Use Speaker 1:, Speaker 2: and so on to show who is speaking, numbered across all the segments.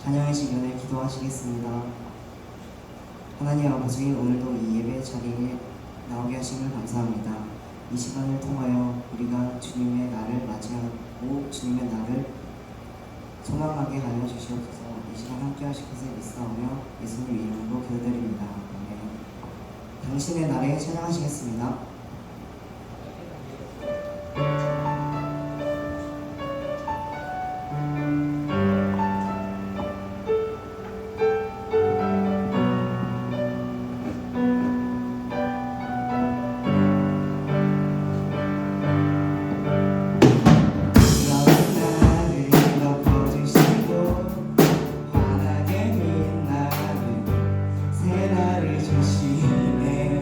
Speaker 1: 찬양하시기 전에 기도하시겠습니다. 하나님 아버지, 오늘도 이 예배 자리에 나오게 하심을 감사합니다. 이 시간을 통하여 우리가 주님의 날을 맞이하고 주님의 날을 소망하게 하여 주시옵소서. 이 시간 함께 하실 것을 믿사오며 예수님 이름으로 기도드립니다. 아멘. 당신의 날에 찬양하시겠습니다.
Speaker 2: 주시네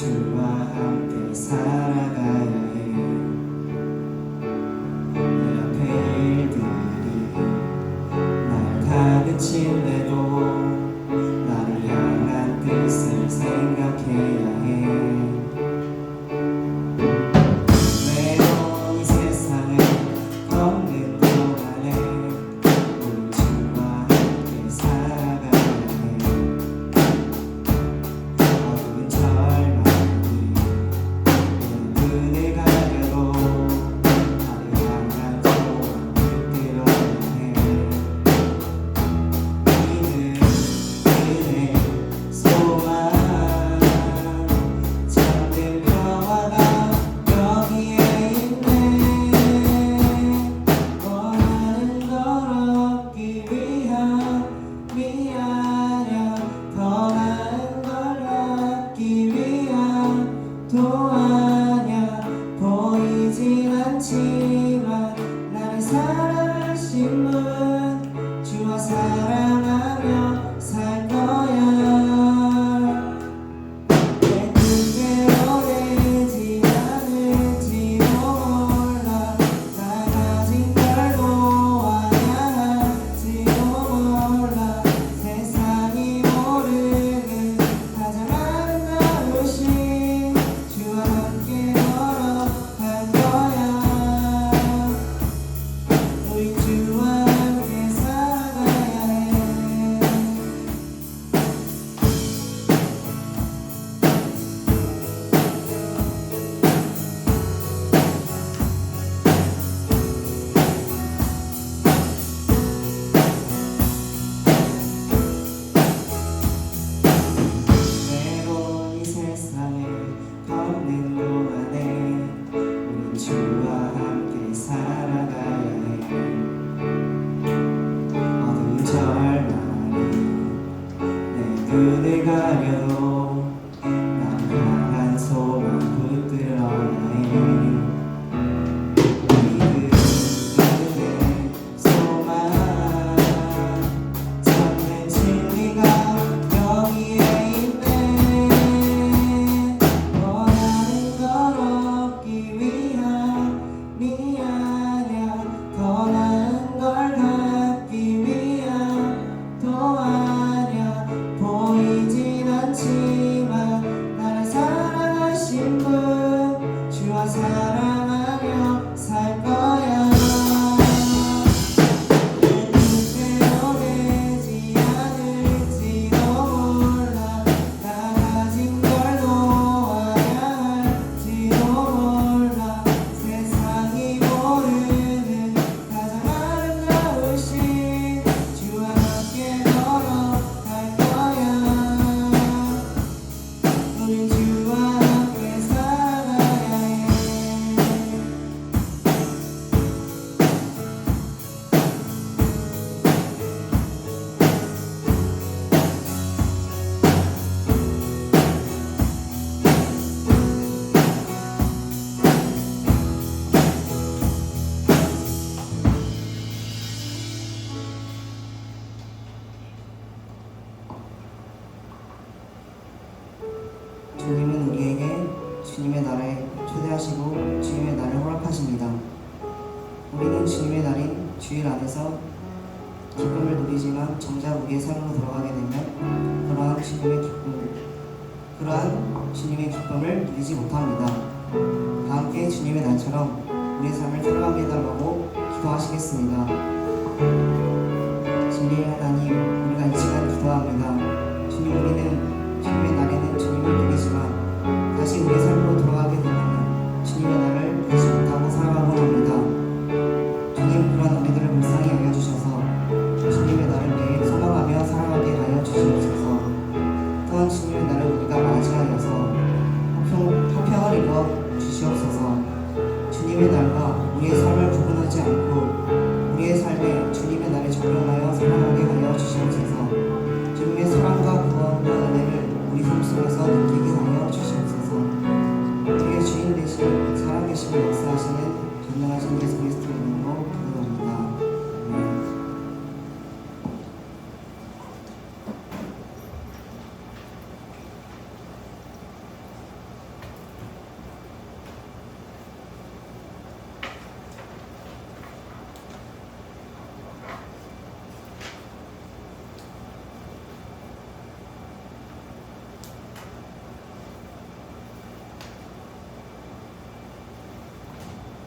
Speaker 1: 주와 함께 살아가야 해. 내 앞에 일들이 날 다그칠래도 나를 향한 뜻을 생각해야 해. 외로운 이 세상을 걷는 동안에 우리 주와 함께 살아가야 해. 어두운 절망이 내 눈을 가려도 나를 향한 소망을 들어야 해. 믿음, 은혜, 소망, 참된 평화가 여기에 있네. 원하는 걸 얻기 위함이 아냐, 더 나은 걸 갖기 위함도 아냐. 보이진 않지만 나를 사랑하신 분, 주와 사랑하며 살 거야. 내 뜻대로 되지 않을지도 몰라. 나 가진 걸 놓아야 할지도 몰라. 세상이 모르는 가장 아름다우신 주와 함께 걸어갈 거야. 우리 주와 함께 살아가야 해. 외로운 이 세상을 걷는 동안에 우린 주와 함께 살아가야 해. 어두운 절망이 내 눈을 가려도 나를 향한 소망 붙들어야 해. 믿음, 은혜, 소망, 참된 진리가 여기에 있네. 원하는 걸 얻기 위함이 아냐, 더 나은 걸 갖기 위함도 아냐. 보이진 않지만 나를 사랑하신 분, 주와 사랑하며 살 거야. 내 뜻대로 되지 않을지도 몰라. 나 가진 걸 놓아야 할지도 몰라. 세상이 모르는 가장 아름다우신 주와 함께 걸어갈 거야. 우린 주와 함께 살아가야 해. 주님은 우리에게 주님의 나라에 초대하시고 주님의 날을 허락하십니다. 우리는 주님의 날인 주일 안에서 기쁨을 누리지만 정작 우리의 삶으로 돌아가게 되면 그러한 주님의 기쁨을 누리지 못합니다. 다 함께 주님의 날처럼 우리의 삶을 살아가게 해달라고 기도하시겠습니다. 진리의 하나님, 우리가 이 시간 기도합니다. 주님, 우리는 주님의 날에는 주님을 누리지만 다시 우리의 삶으로 돌아가게 되면 주님의 날을 다시 못하고 살아가곤 합니다. 주님, 그런 우리들을 불쌍히 여겨주셔서 주님의 날을 매일 소망하며 살아가게 하여 주시옵소서. 또한 주님의 날을 우리가 맞이하여서 화평을 이루어 주시옵소서. 주님의 날과 우리의 삶을 구분하지 않고 우리의 삶에 주님의 날에 적용하여 살아가게 하여 주시옵소서. 주님의 사랑과 구원과 은혜를 우리 삶 속에서 느끼게 하여 주시옵소서. 우리의 주인 되신 살아계신 역사하시는 전능하신 예수 그리스도 이름으로 기도합니다. 아멘.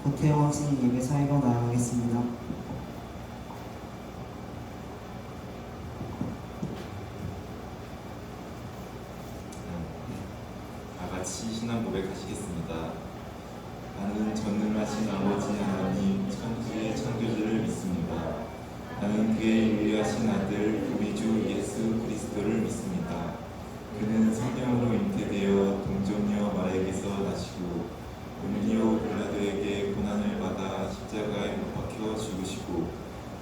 Speaker 1: 고태영 학생 예배 사회로 나아가겠습니다.
Speaker 2: 다 같이 신앙 고백하시겠습니다. 나는 전능하신 아버지 하나님 천지의 창조주를 믿습니다. 나는 그의 유일하신 아들 우리 주 예수 그리스도를 믿습니다. 그는 성령으로 잉태되어 동정녀 마리아에게서 나시고 본디오 빌라도에게 고난을 받아 십자가에 못 박혀 죽으시고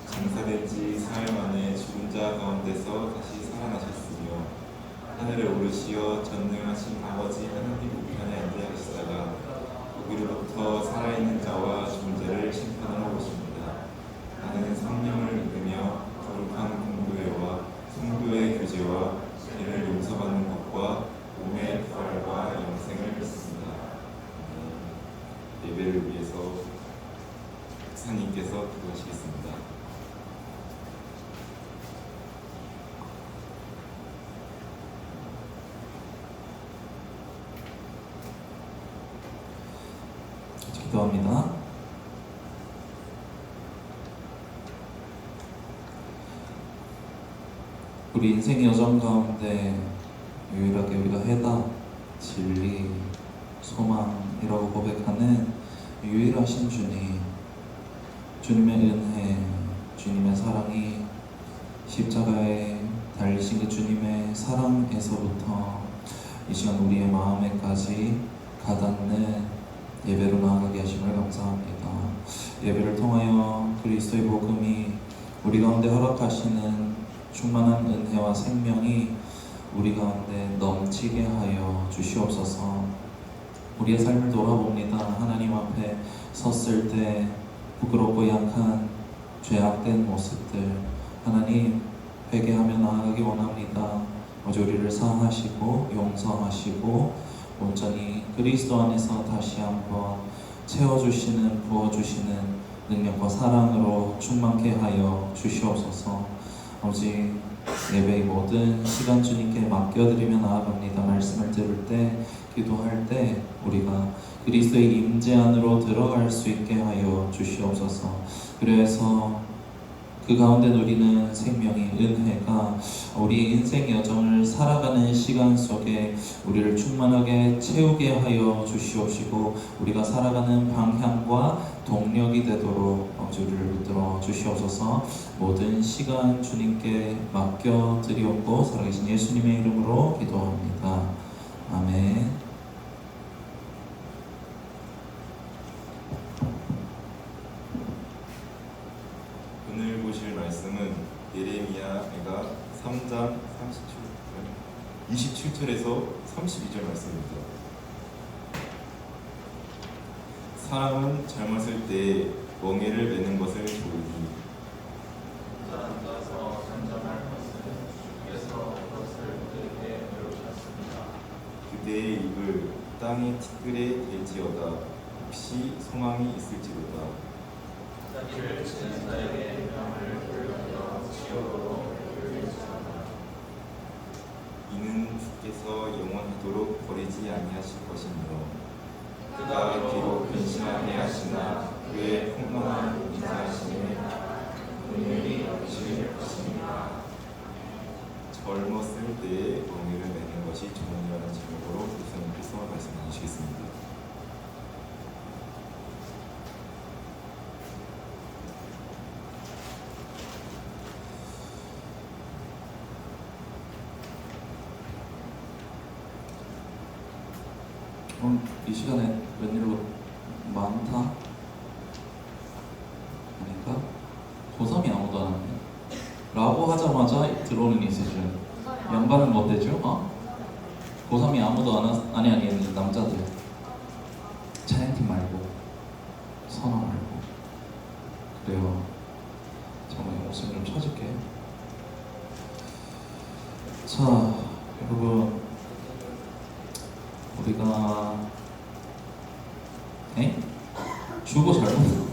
Speaker 2: 장사된 지 사흘 만에 죽은 자 가운데서 다시 살아나셨으며 하늘에 오르시어 전능하신 아버지 하나님 우편에 앉으시다가 거기로부터 살아있는 자와 죽은 자를 심판하러 오십니다. 나는 성령을 믿으며 거룩한 공교회와 성도의 교제와 죄를 용서받는 것과 몸의 부활과 영생을 믿습니다. 예배를 위해서 목사님께서 기도하시겠습니다.
Speaker 3: 기도합니다. 우리 인생의 여정 가운데 유일하게 우리가 해답, 진리, 소망이라고 고백하는 유일하신 주님, 주님의 은혜, 주님의 사랑이 십자가에 달리신 그 주님의 사랑에서부터 이 시간 우리의 마음에까지 가닿는 예배로 나아가게 하심을 감사합니다. 예배를 통하여 그리스도의 복음이 우리 가운데 허락하시는 충만한 은혜와 생명이 우리 가운데 넘치게 하여 주시옵소서. 우리의 삶을 돌아봅니다. 하나님 앞에 섰을 때 부끄럽고 약한 죄악된 모습들, 하나님 회개하며 나아가기 원합니다. 어제 우리를 사하시고 용서하시고 온전히 그리스도 안에서 다시 한번 채워주시는, 부어주시는 능력과 사랑으로 충만케 하여 주시옵소서. 아버지, 예배의 모든 시간 주님께 맡겨드리며 나아갑니다. 말씀을 들을 때, 기도할 때 우리가 그리스도의 임재 안으로 들어갈 수 있게 하여 주시옵소서. 그래서 그 가운데 누리는 생명의 은혜가 우리 인생 여정을 살아가는 시간 속에 우리를 충만하게 채우게 하여 주시옵시고, 우리가 살아가는 방향과 동력이 되도록 우리를 붙들어 주시옵소서. 모든 시간 주님께 맡겨드리옵고 살아계신 예수님의 이름으로 기도합니다. 아멘.
Speaker 2: 오늘 보실 말씀은 예레미야가 3장 27절에서 32절 말씀입니다. 사람은 젊었을 때 멍에를 매는 것을 좋으니 그대의 입을 땅의 티끌에 댈지어다. 혹시 소망이 있을지로다. 이는 주께서 영원하도록 버리지 아니하실 것이므로 그가 비록 근심하게 하시나 그의 평범한 인자하심에 긍휼히 여기실 것입니다. 젊었을 때에 멍에를 매는 것이 좋으니라는 제목으로 목사님께서 말씀해 주시겠습니다.
Speaker 3: 이 시간에 웬일로 많다? 아닌가? 고3이 아무도 안 하네. 라고 하자마자 들어오는 이세준. 양반은 뭐 되죠? 고3이 아무도 안 하, 아니 남자들. 차연팀 말고 선호 말고. 그래요. 정말 목소리 좀 쳐줄게. 자, 여러분, 우리가 주고 잘못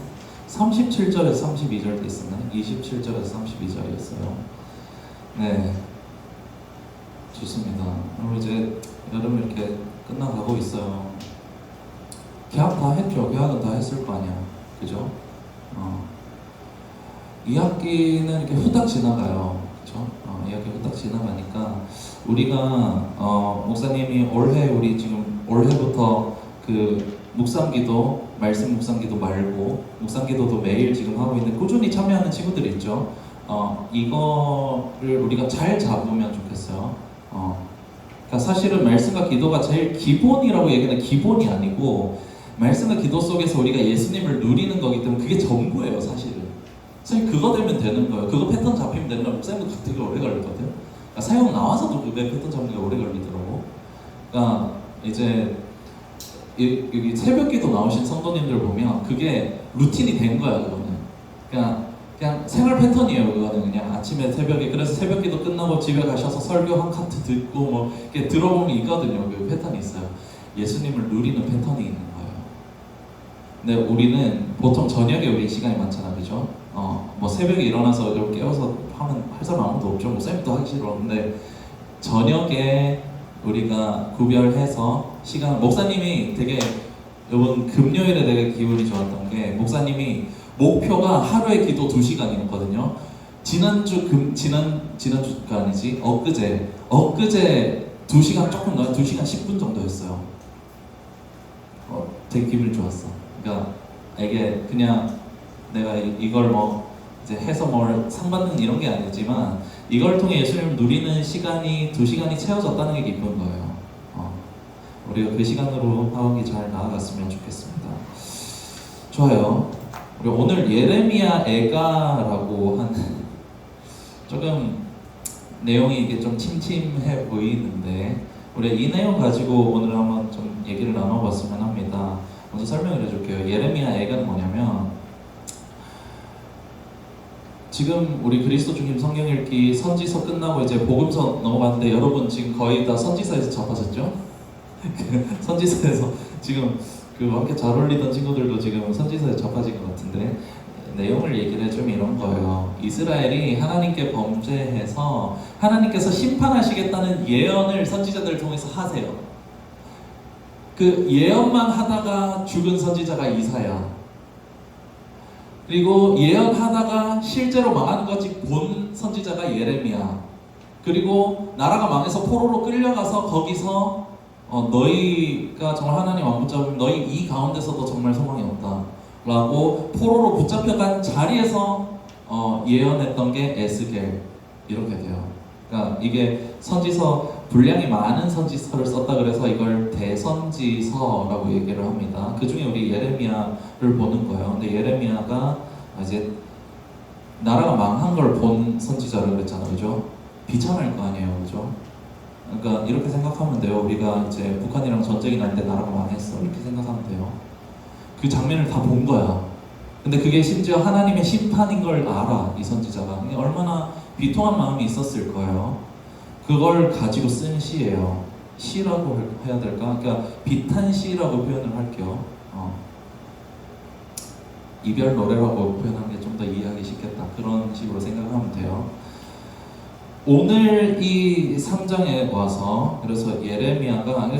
Speaker 3: 37절에서 32절 돼 있었나요? 27절에서 32절이었어요. 네, 좋습니다. 그리고 이제 여름 이렇게 끝나가고 있어요. 계약 다 했죠. 계약은 다 했을 거 아니야. 그죠? 2학기는 이렇게 후딱 지나가요. 그죠? 2학기 후딱 지나가니까 우리가 목사님이 올해 우리 지금 올해부터 그 묵상기도 말씀 묵상기도 말고 묵상기도도 매일 지금 하고 있는데 꾸준히 참여하는 친구들이 있죠. 이거를 우리가 잘 잡으면 좋겠어요. 그러니까 사실은 말씀과 기도가 제일 기본이라고 얘기하는 기본이 아니고 말씀과 기도 속에서 우리가 예수님을 누리는 거기 때문에 그게 전부예요, 사실은. 사실 그거 되면 되는 거예요. 그거 패턴 잡히면 되는 거예요. 목사님도 되게 오래 걸리거든요. 그러니까 사역 나와서도 그게 패턴 잡는 게 오래 걸리더라고. 그러니까 이제 여기 새벽기도 나오신 성도님들 보면 그게 루틴이 된 거야, 그거는. 그냥 생활 패턴이에요, 그거는. 그냥 아침에 새벽에, 그래서 새벽기도 끝나고 집에 가셔서 설교 한 카트 듣고 뭐 이렇게 들어보면 있거든요. 그 패턴이 있어요. 예수님을 누리는 패턴이 있는 거예요. 근데 우리는 보통 저녁에 우리 시간이 많잖아, 그죠? 뭐 새벽에 일어나서 이렇게 깨워서 하면 할 사람 아무도 없죠. 목사님도 하기 싫어. 근데 저녁에 우리가 구별해서 시간, 목사님이 되게 이번 금요일에 되게 기분이 좋았던 게 목사님이 목표가 하루에 기도 2시간이었거든요. 지난주가 아니지, 엊그제 2시간 조금 넘어 2시간 10분 정도였어요. 되게 기분이 좋았어. 그러니까 이게 그냥 내가 이걸 뭐 이제 해서 뭘 상받는 이런 게 아니지만 이걸 통해 예수님을 누리는 시간이 2시간이 채워졌다는 게 기쁜 거예요. 우리가 그 시간으로 하원기 잘 나아갔으면 좋겠습니다. 좋아요. 우리 오늘 예레미야 애가라고 한 조금 내용이 이게 좀 침침해 보이는데 우리 이 내용 가지고 오늘 한번 좀 얘기를 나눠봤으면 합니다. 먼저 설명을 해줄게요. 예레미야 애가는 뭐냐면 지금 우리 그리스도 주님 성경 읽기 선지서 끝나고 이제 복음서 넘어갔는데 여러분 지금 거의 다 선지서에서 접하셨죠? 그 선지서에서 지금 그 함께 잘 어울리던 친구들도 지금 선지서에 접하신 것 같은데 내용을 얘기를 해주면 이런 거예요. 이스라엘이 하나님께 범죄해서 하나님께서 심판하시겠다는 예언을 선지자들을 통해서 하세요. 그 예언만 하다가 죽은 선지자가 이사야. 그리고 예언하다가 실제로 망하는 것이 본 선지자가 예레미야. 그리고 나라가 망해서 포로로 끌려가서 거기서 너희가 정말 하나님 안 붙잡으면 너희 이 가운데서도 정말 소망이 없다 라고 포로로 붙잡혀간 자리에서 예언했던 게 에스겔 이렇게 돼요. 그러니까 이게 선지서 분량이 많은 선지서를 썼다 그래서 이걸 대선지서라고 얘기를 합니다. 그 중에 우리 예레미야를 보는 거예요. 근데 예레미야가 이제 나라가 망한 걸 본 선지자라고 그랬잖아요, 그죠? 비참할 거 아니에요, 그죠? 그러니까 이렇게 생각하면 돼요. 우리가 이제 북한이랑 전쟁이 날 때 나라가 망했어 이렇게 생각하면 돼요. 그 장면을 다 본 거야. 근데 그게 심지어 하나님의 심판인 걸 알아, 이 선지자가. 얼마나 비통한 마음이 있었을 거예요. 그걸 가지고 쓴 시예요. 시라고 해야 될까? 그러니까 비탄시라고 표현을 할게요. 이별 노래라고 표현하는 게 좀 더 이해하기 쉽겠다. 그런 식으로 생각하면 돼요. 오늘 이 3장에 와서 그래서 예레미야가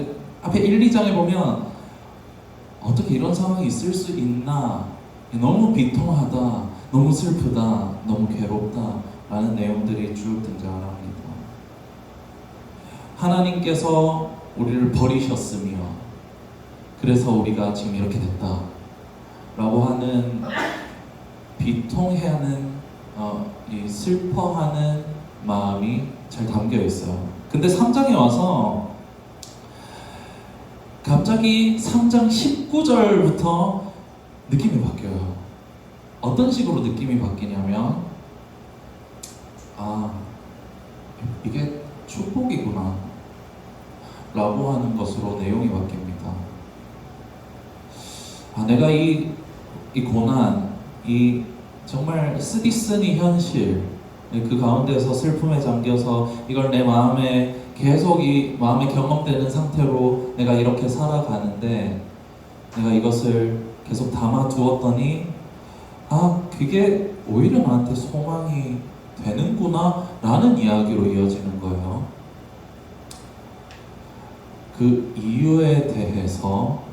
Speaker 3: 앞에 1, 2장에 보면 어떻게 이런 상황이 있을 수 있나, 너무 비통하다, 너무 슬프다, 너무 괴롭다 라는 내용들이 쭉 등장을 합니다. 하나님께서 우리를 버리셨으며 그래서 우리가 지금 이렇게 됐다 라고 하는 비통해하는 이 슬퍼하는 마음이 잘 담겨 있어요. 근데 3장에 와서 갑자기 3장 19절부터 느낌이 바뀌어요. 어떤 식으로 느낌이 바뀌냐면 이게 축복이구나 라고 하는 것으로 내용이 바뀝니다. 내가 이 고난, 이 정말 쓰디쓰니 현실, 그 가운데서 슬픔에 잠겨서 이걸 내 마음에 계속 이 마음에 경험되는 상태로 내가 이렇게 살아가는데 내가 이것을 계속 담아두었더니 그게 오히려 나한테 소망이 되는구나 라는 이야기로 이어지는 거예요. 그 이유에 대해서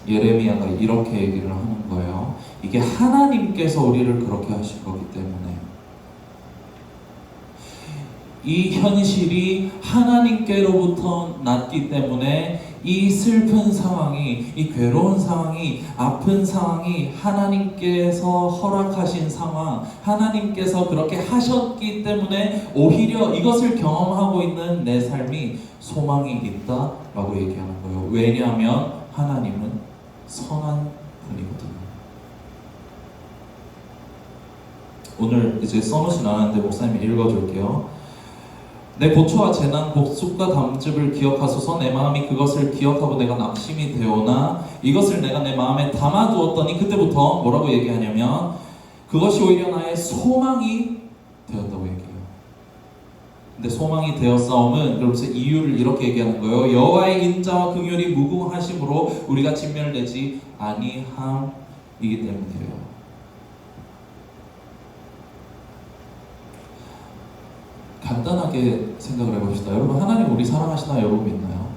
Speaker 3: 예레미야가 이렇게 얘기를 하는 거예요. 이게 하나님께서 우리를 그렇게 하신 거기 때문에, 이 현실이 하나님께로부터 났기 때문에 이 슬픈 상황이, 이 괴로운 상황이, 아픈 상황이 하나님께서 허락하신 상황, 하나님께서 그렇게 하셨기 때문에 오히려 이것을 경험하고 있는 내 삶이 소망이 있다라고 얘기하는 거예요. 왜냐하면 하나님은 선한 분이거든요. 오늘 이제 써놓지 않았는데 목사님이 읽어줄게요. 내 고초와 재난, 복숙과 담즙을 기억하소서. 내 마음이 그것을 기억하고 내가 낙심이 되오나 이것을 내가 내 마음에 담아두었더니, 그때부터 뭐라고 얘기하냐면 그것이 오히려 나의 소망이 되었다고 얘기해요. 근데 소망이 되었사옴은, 그러면서 이유를 이렇게 얘기하는 거예요. 여호와의 인자와 긍휼이 무궁하심으로 우리가 진멸되지 아니함이기 때문이에요. 간단하게 생각을 해봅시다. 여러분, 하나님 우리 사랑하시나요? 여러분 믿나요?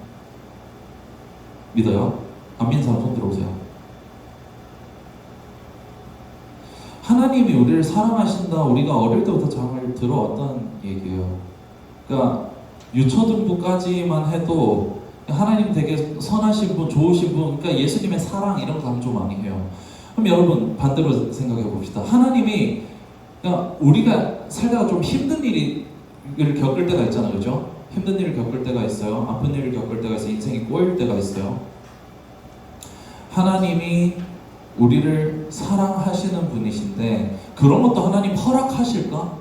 Speaker 3: 믿어요? 안 믿는 사람 손 들어오세요. 하나님이 우리를 사랑하신다, 우리가 어릴 때부터 잘 들어왔던 얘기예요. 그러니까 유초등부까지만 해도 하나님 되게 선하신 분, 좋으신 분, 그러니까 예수님의 사랑 이런 강조 많이 해요. 그럼 여러분 반대로 생각해 봅시다. 하나님이, 그러니까 우리가 살다가 좀 힘든 일을 겪을 때가 있잖아요, 그죠? 힘든 일을 겪을 때가 있어요. 아픈 일을 겪을 때가 있어요. 인생이 꼬일 때가 있어요. 하나님이 우리를 사랑하시는 분이신데 그런 것도 하나님 허락하실까?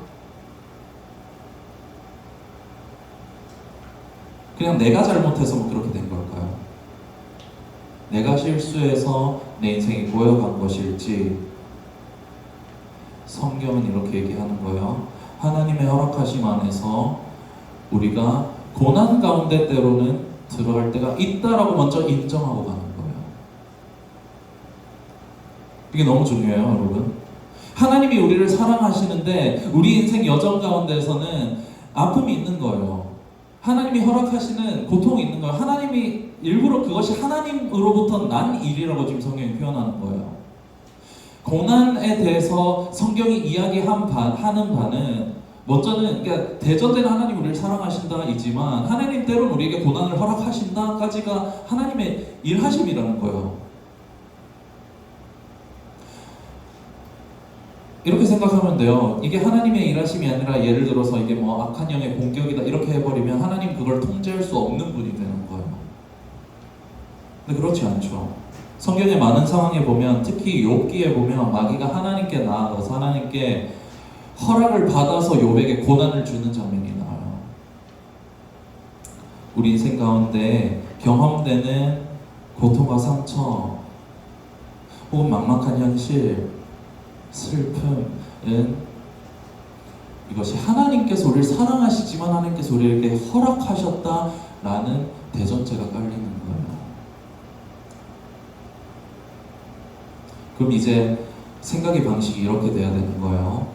Speaker 3: 그냥 내가 잘못해서 뭐 그렇게 된 걸까요? 내가 실수해서 내 인생이 고여간 것일지, 성경은 이렇게 얘기하는 거예요. 하나님의 허락하심 안에서 우리가 고난 가운데 때로는 들어갈 때가 있다라고 먼저 인정하고 가는 거예요. 이게 너무 중요해요, 여러분. 하나님이 우리를 사랑하시는데 우리 인생 여정 가운데에서는 아픔이 있는 거예요. 하나님이 허락하시는 고통이 있는 거예요. 하나님이 일부러 그것이 하나님으로부터 난 일이라고 지금 성경이 표현하는 거예요. 고난에 대해서 성경이 이야기하는 바는 먼저는, 그러니까 대전된 하나님 우리를 사랑하신다이지만 하나님 때로는 우리에게 고난을 허락하신다까지가 하나님의 일하심이라는 거예요. 이렇게 생각하면 돼요. 이게 하나님의 일하심이 아니라 예를 들어서 이게 뭐 악한 영의 공격이다 이렇게 해버리면 하나님 그걸 통제할 수 없는 분이 되는 거예요. 근데 그렇지 않죠. 성경의 많은 상황에 보면, 특히 욥기에 보면 마귀가 하나님께 나아가서 하나님께 허락을 받아서 욥에게 고난을 주는 장면이 나와요. 우리 인생 가운데 경험되는 고통과 상처 혹은 막막한 현실, 슬픔은 이것이 하나님께서 우리를 사랑하시지만 하나님께서 우리에게 허락하셨다라는 대전제가 깔리는 거예요. 그럼 이제 생각의 방식이 이렇게 돼야 되는 거예요.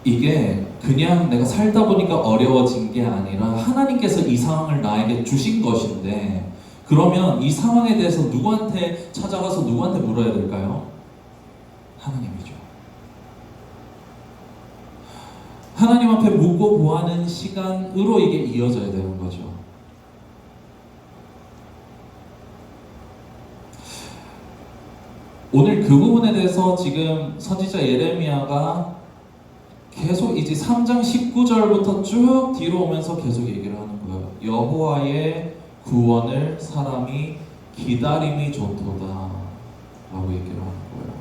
Speaker 3: 이게 그냥 내가 살다 보니까 어려워진 게 아니라 하나님께서 이 상황을 나에게 주신 것인데, 그러면 이 상황에 대해서 누구한테 찾아가서 누구한테 물어야 될까요? 하나님이죠. 하나님 앞에 묻고 구하는 시간으로 이게 이어져야 되는 거죠. 오늘 그 부분에 대해서 지금 선지자 예레미야가 계속 이제 3장 19절부터 쭉 뒤로 오면서 계속 얘기를 하는 거예요. 여호와의 구원을 사람이 기다림이 좋도다 라고 얘기를 하는 거예요.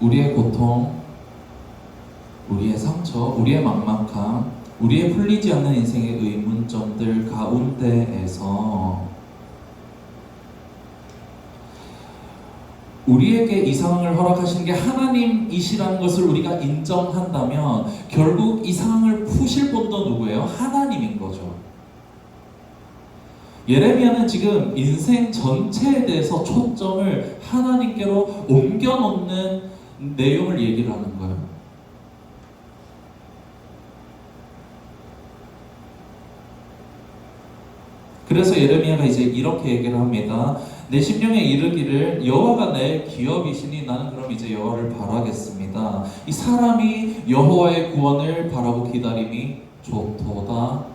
Speaker 3: 우리의 고통, 우리의 상처, 우리의 막막함, 우리의 풀리지 않는 인생의 의문점들 가운데에서 우리에게 이 상황을 허락하신 게 하나님이시라는 것을 우리가 인정한다면 결국 이 상황을 푸실 분도 누구예요? 하나님인 거죠. 예레미야는 지금 인생 전체에 대해서 초점을 하나님께로 옮겨놓는 내용을 얘기를 하는 거예요. 그래서 예레미야가 이제 이렇게 얘기를 합니다. 내 심령에 이르기를 여호와가 내 기업이시니 나는 그럼 이제 여호와를 바라겠습니다. 이 사람이 여호와의 구원을 바라고 기다림이 좋도다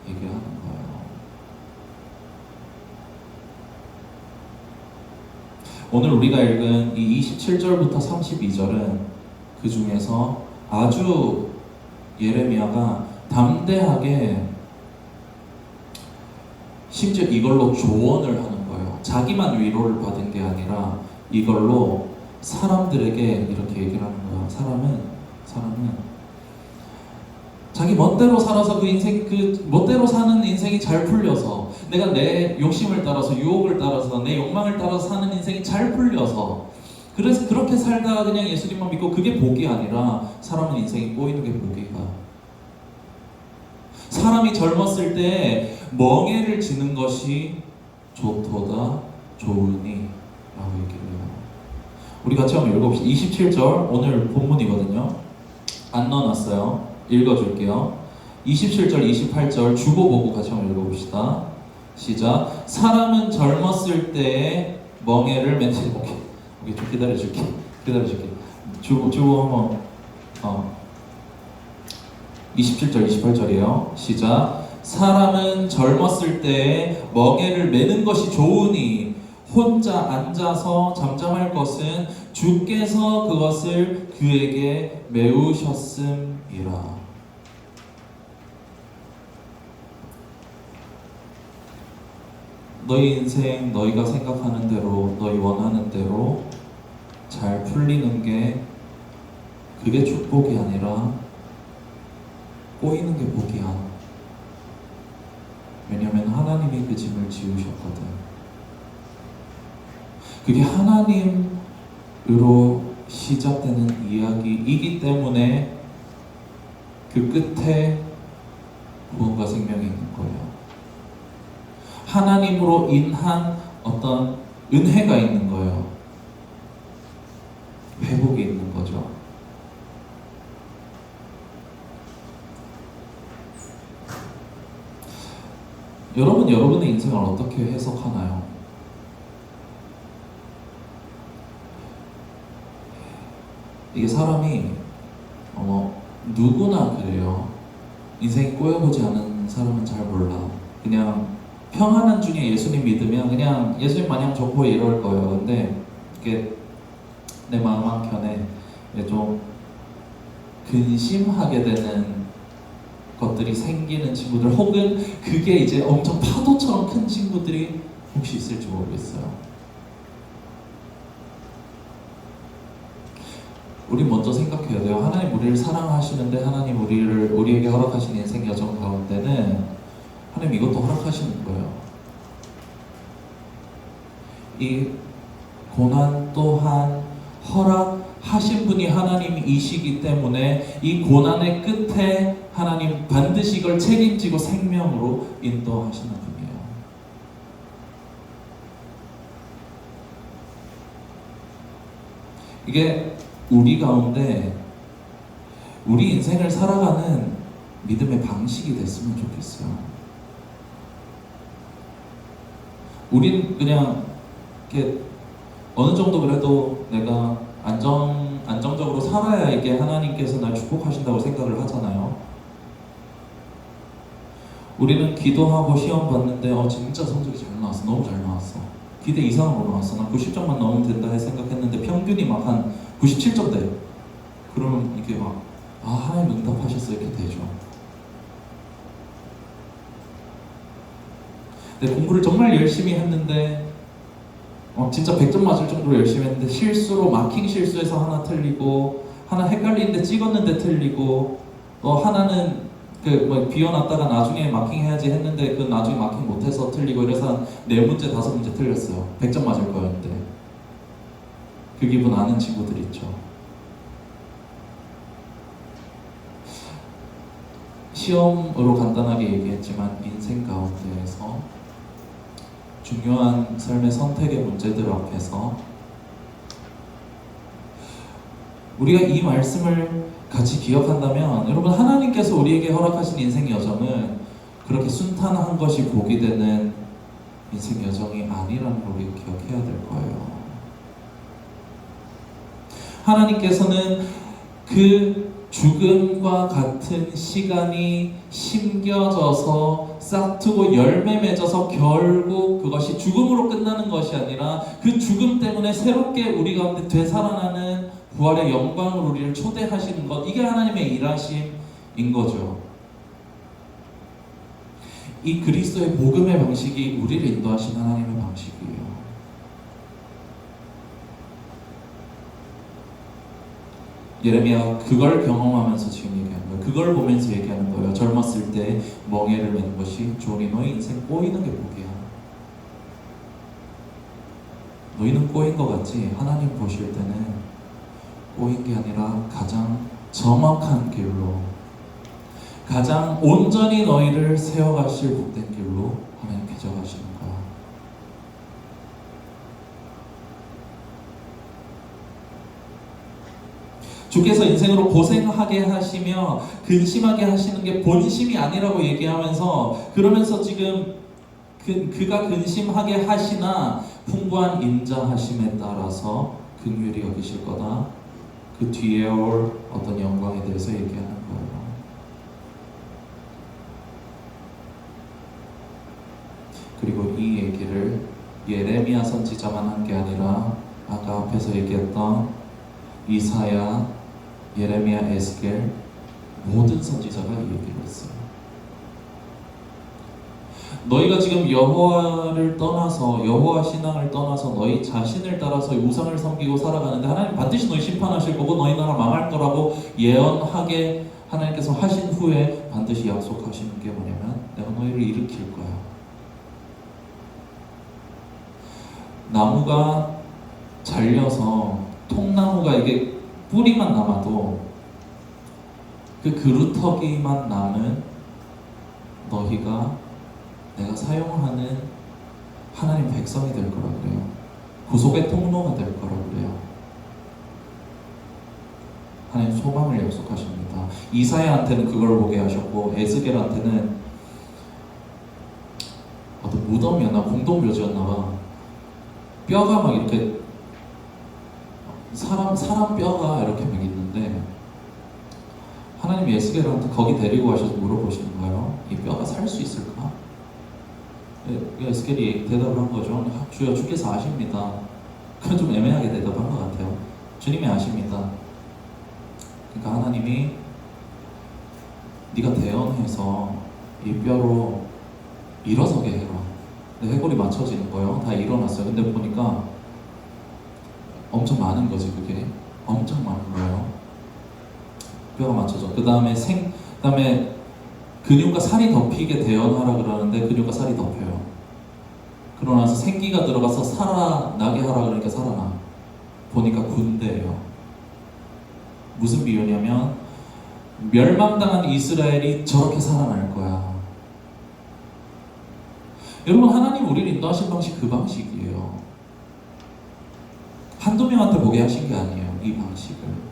Speaker 3: 얘기하는 거예요. 오늘 우리가 읽은 이 27절부터 32절은 그 중에서 아주 예레미야가 담대하게 심지어 이걸로 조언을 하는 거예요. 자기만 위로를 받은 게 아니라 이걸로 사람들에게 이렇게 얘기를 하는 거예요. 사람은 자기 멋대로 살아서 그 멋대로 사는 인생이 잘 풀려서, 내가 내 욕심을 따라서, 유혹을 따라서, 내 욕망을 따라서 사는 인생이 잘 풀려서, 그래서 그렇게 살다가 그냥 예수님만 믿고 그게 복이 아니라 사람은 인생이 꼬이는 게 복이가. 사람이 젊었을 때 멍에를 지는 것이 좋도다 좋으니 라고 얘기를 해요. 우리 같이 한번 읽어봅시다. 27절 오늘 본문이거든요. 안 넣어놨어요. 읽어줄게요. 27절 28절 주보보고 같이 한번 읽어봅시다. 시작. 사람은 젊었을 때에 멍에를 맨날 오케이 좀 기다려줄게. 주보 한번 27절 28절이에요. 시작. 사람은 젊었을 때에 멍에를 매는 것이 좋으니 혼자 앉아서 잠잠할 것은 주께서 그것을 그에게 메우셨음이라. 너희 인생 너희가 생각하는 대로, 너희 원하는 대로 잘 풀리는 게 그게 축복이 아니라 꼬이는 게 복이야. 왜냐면 하나님이 그 짐을 지우셨거든. 그게 하나님으로 시작되는 이야기이기 때문에 그 끝에 구원과 생명이 있는 거예요. 하나님으로 인한 어떤 은혜가 있는 거예요. 회복이 있는 거죠. 여러분의 인생을 어떻게 해석하나요? 이게 사람이 누구나 그래요. 인생이 꼬여보지 않은 사람은 잘 몰라. 그냥 평안한 중에 예수님 믿으면 그냥 예수님 마냥 좋고 이럴 거예요. 근데 이게 내 마음 한켠에 좀 근심하게 되는 것들이 생기는 친구들, 혹은 그게 이제 엄청 파도처럼 큰 친구들이 혹시 있을지 모르겠어요. 우리 먼저 생각해야 돼요. 하나님 우리를 사랑하시는데, 하나님 우리에게 허락하신 인생 여정 가운데는 하나님 이것도 허락하시는 거예요. 이 고난 또한 허락하신 분이 하나님이시기 때문에 이 고난의 끝에 하나님 반드시 이걸 책임지고 생명으로 인도하시는 분이에요. 이게 우리 가운데 우리 인생을 살아가는 믿음의 방식이 됐으면 좋겠어요. 우린 그냥 이렇게 어느 정도 그래도 내가 안정적으로 살아야 이게 하나님께서 날 축복하신다고 생각을 하잖아요. 우리는 기도하고 시험 봤는데 진짜 성적이 잘 나왔어. 너무 잘 나왔어. 기대 이상으로 나왔어. 난 90점만 넣으면 된다 해 생각했는데 평균이 막 한 97점 돼. 그러면 이게 막 하나님 응답하셨어 이렇게 되죠. 근데 공부를 정말 열심히 했는데 진짜 100점 맞을 정도로 열심히 했는데 실수로 마킹 실수해서 하나 틀리고, 하나 헷갈리는데 찍었는데 틀리고, 또 하나는 비워놨다가 나중에 마킹해야지 했는데 그 나중에 마킹 못해서 틀리고, 이래서 한 4문제 5문제 틀렸어요. 100점 맞을 거였는데. 그 기분 아는 친구들 있죠. 시험으로 간단하게 얘기했지만 인생 가운데에서 중요한 삶의 선택의 문제들 앞에서 우리가 이 말씀을 같이 기억한다면, 여러분 하나님께서 우리에게 허락하신 인생 여정은 그렇게 순탄한 것이 복이 되는 인생 여정이 아니라는 걸 우리가 기억해야 될 거예요. 하나님께서는 그 죽음과 같은 시간이 심겨져서 싹트고 열매 맺어서 결국 그것이 죽음으로 끝나는 것이 아니라 그 죽음 때문에 새롭게 우리 가운데 되살아나는 부활의 영광으로 우리를 초대하시는 것, 이게 하나님의 일하심인 거죠. 이 그리스도의 복음의 방식이 우리를 인도하신 하나님의 방식이에요. 예레미야가 그걸 경험하면서 지금 얘기하는 거예요. 그걸 보면서 얘기하는 거예요. 젊었을 때 멍에를 매는 것이 좋으니 너희 인생 꼬이는 게 복이야. 너희는 꼬인 것 같지? 하나님 보실 때는 꼬인 게 아니라 가장 정확한 길로, 가장 온전히 너희를 세워가실 복된 길로 하나님 빚어가시는 거야. 주께서 인생으로 고생하게 하시며 근심하게 하시는 게 본심이 아니라고 얘기하면서, 그러면서 지금 그가 근심하게 하시나 풍부한 인자하심에 따라서 긍휼히 여기실 거다. 그 뒤에 올 어떤 영광에 대해서 얘기하는 거예요. 그리고 이 얘기를 예레미야 선지자만 한 게 아니라 아까 앞에서 얘기했던 이사야, 예레미야, 에스겔 모든 선지자가 이 얘기를 했어요. 너희가 지금 여호와를 떠나서, 여호와 신앙을 떠나서 너희 자신을 따라서 우상을 섬기고 살아가는데 하나님 반드시 너희 심판하실 거고 너희 나라 망할 거라고 예언하게 하나님께서 하신 후에 반드시 약속하시는 게 뭐냐면 내가 너희를 일으킬 거야. 나무가 잘려서 통나무가 이게 뿌리만 남아도 그 그루터기만 남은 너희가 내가 사용하는 하나님 백성이 될 거라 그래요. 구속의 통로가 될 거라 그래요. 하나님 소망을 약속하십니다. 이사야한테는 그걸 보게 하셨고 에스겔한테는 어떤 무덤이었나 공동묘지였나 봐. 뼈가 막 이렇게 사람 뼈가 이렇게 막 있는데 하나님이 에스겔한테 거기 데리고 가셔서 물어보시는 거예요. 이 뼈가 살 수 있을까? 에스겔이 대답을 한 거죠. 주여 주께서 아십니다. 그건 좀 애매하게 대답한 것 같아요. 주님이 아십니다. 그러니까 하나님이 네가 대언해서 이 뼈로 일어서게 해라. 근데 해골이 맞춰지는 거예요. 다 일어났어요. 근데 보니까 엄청 많은 거지. 그게 엄청 많은 거예요. 뼈가 맞춰져. 그 다음에 근육과 살이 덮이게 대언하라 그러는데 근육과 살이 덮여요. 그러고 나서 생기가 들어가서 살아나게 하라 그러니까 살아나. 보니까 군대예요. 무슨 비유냐면 멸망당한 이스라엘이 저렇게 살아날 거야. 여러분, 하나님 우리를 인도하신 방식 그 방식이에요. 한두 명한테 보게 하신 게 아니에요. 이 방식을.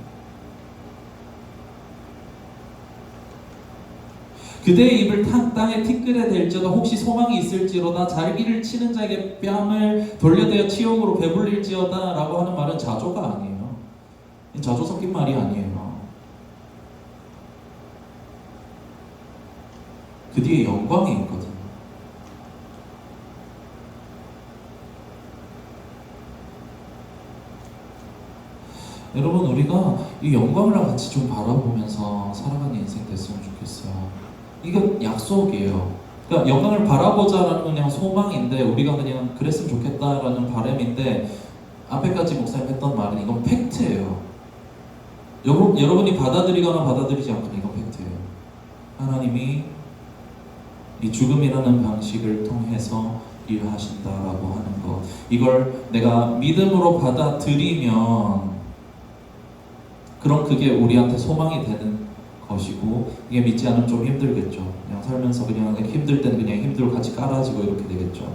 Speaker 3: 그대의 입을 땅에 티끌에 댈지어다 혹시 소망이 있을지로다 잘기를 치는 자에게 뺨을 돌려대어 치욕으로 배불릴지어다 라고 하는 말은 자조가 아니에요. 자조 섞인 말이 아니에요. 그 뒤에 영광이 있거든요. 여러분, 우리가 이 영광을 같이 좀 바라보면서 살아가는 인생 됐으면 좋겠어요. 이거 약속이에요. 그러니까 영광을 바라보자라는 그냥 소망인데 우리가 그냥 그랬으면 좋겠다라는 바람인데 앞에까지 목사님 했던 말은 이건 팩트예요. 여러분이 받아들이거나 받아들이지 않거나 이건 팩트예요. 하나님이 이 죽음이라는 방식을 통해서 일하신다라고 하는 것, 이걸 내가 믿음으로 받아들이면 그럼 그게 우리한테 소망이 되는 것이고, 이게 믿지 않으면 좀 힘들겠죠. 그냥 살면서 그냥 힘들 땐 그냥 힘들고 같이 깔아지고 이렇게 되겠죠.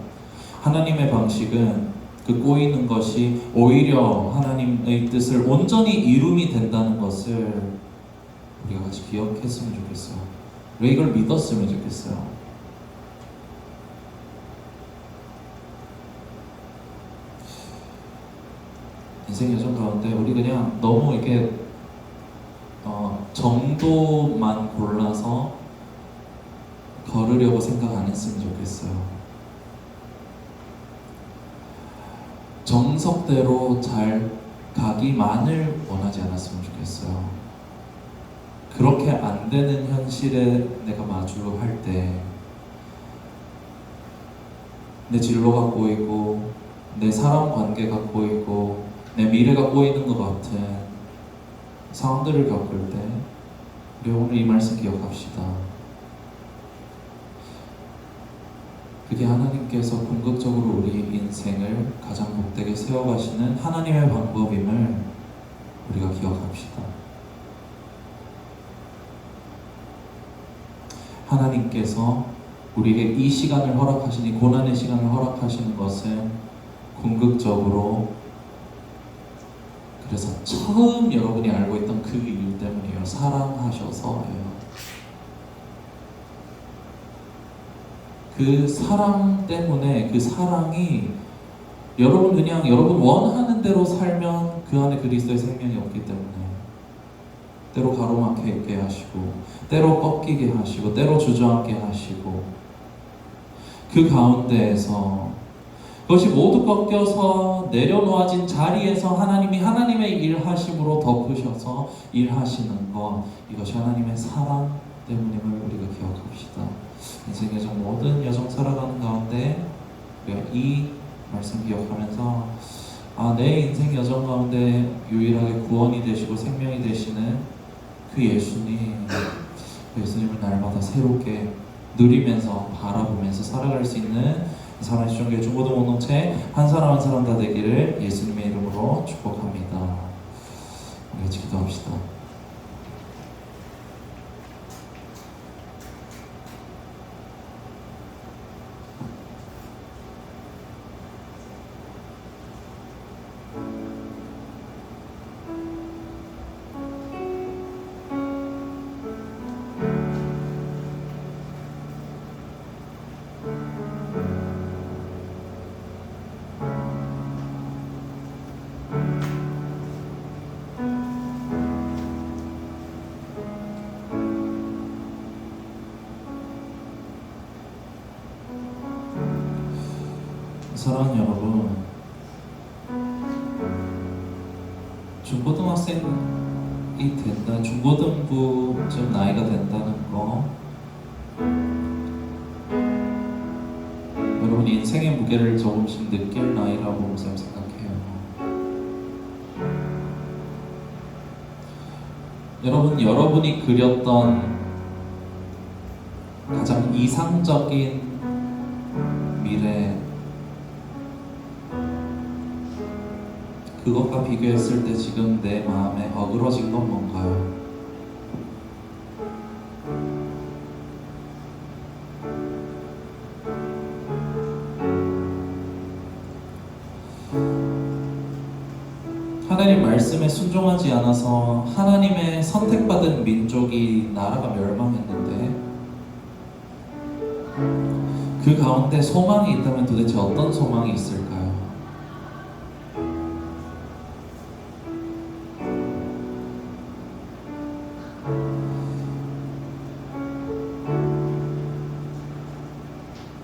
Speaker 3: 하나님의 방식은 그 꼬이는 것이 오히려 하나님의 뜻을 온전히 이룸이 된다는 것을 우리가 같이 기억했으면 좋겠어요. 왜 이걸 믿었으면 좋겠어요. 인생 여정 가운데 우리 그냥 너무 이렇게 정도만 골라서 걸으려고 생각 안 했으면 좋겠어요. 정석대로 잘 가기만을 원하지 않았으면 좋겠어요. 그렇게 안 되는 현실에 내가 마주할 때 내 진로가 꼬이고 내 사람 관계가 꼬이고 내 미래가 꼬이는 것 같은 상황들을 겪을 때 우리 오늘 이 말씀 기억합시다. 그게 하나님께서 궁극적으로 우리 인생을 가장 복되게 세워가시는 하나님의 방법임을 우리가 기억합시다. 하나님께서 우리에게 이 시간을 허락하시니, 고난의 시간을 허락하시는 것은 궁극적으로, 그래서 처음 여러분이 알고 있던 그 이유 때문이에요. 사랑하셔서예요. 그 사랑 때문에, 그 사랑이 여러분 그냥 여러분 원하는 대로 살면 그 안에 그리스도의 생명이 없기 때문에 때로 가로막혀 있게 하시고, 때로 꺾이게 하시고, 때로 주저앉게 하시고, 그 가운데에서 그것이 모두 꺾여서 내려놓아진 자리에서 하나님이 하나님의 일하심으로 덮으셔서 일하시는 것, 이것이 하나님의 사랑 때문임을 우리가 기억합시다. 인생 여정, 모든 여정 살아가는 가운데 우리가 이 말씀 기억하면서 내 인생 여정 가운데 유일하게 구원이 되시고 생명이 되시는 그 예수님, 그 예수님을 날마다 새롭게 누리면서 바라보면서 살아갈 수 있는 사랑의 시종교회 중고등 공동체 한 사람 한 사람 다 되기를 예수님의 이름으로 축복합니다. 우리 같이 기도합시다. 사랑하는 여러분, 중고등학생이 된다, 중고등부쯤 나이가 된다는 거, 여러분 인생의 무게를 조금씩 느낄 나이라고 목사님 생각해요. 여러분이 그렸던 가장 이상적인 미래, 그것과 비교했을 때 지금 내 마음에 어그러진 건 뭔가요? 하나님 말씀에 순종하지 않아서 하나님의 선택받은 민족이 나라가 멸망했는데 그 가운데 소망이 있다면 도대체 어떤 소망이 있을까요?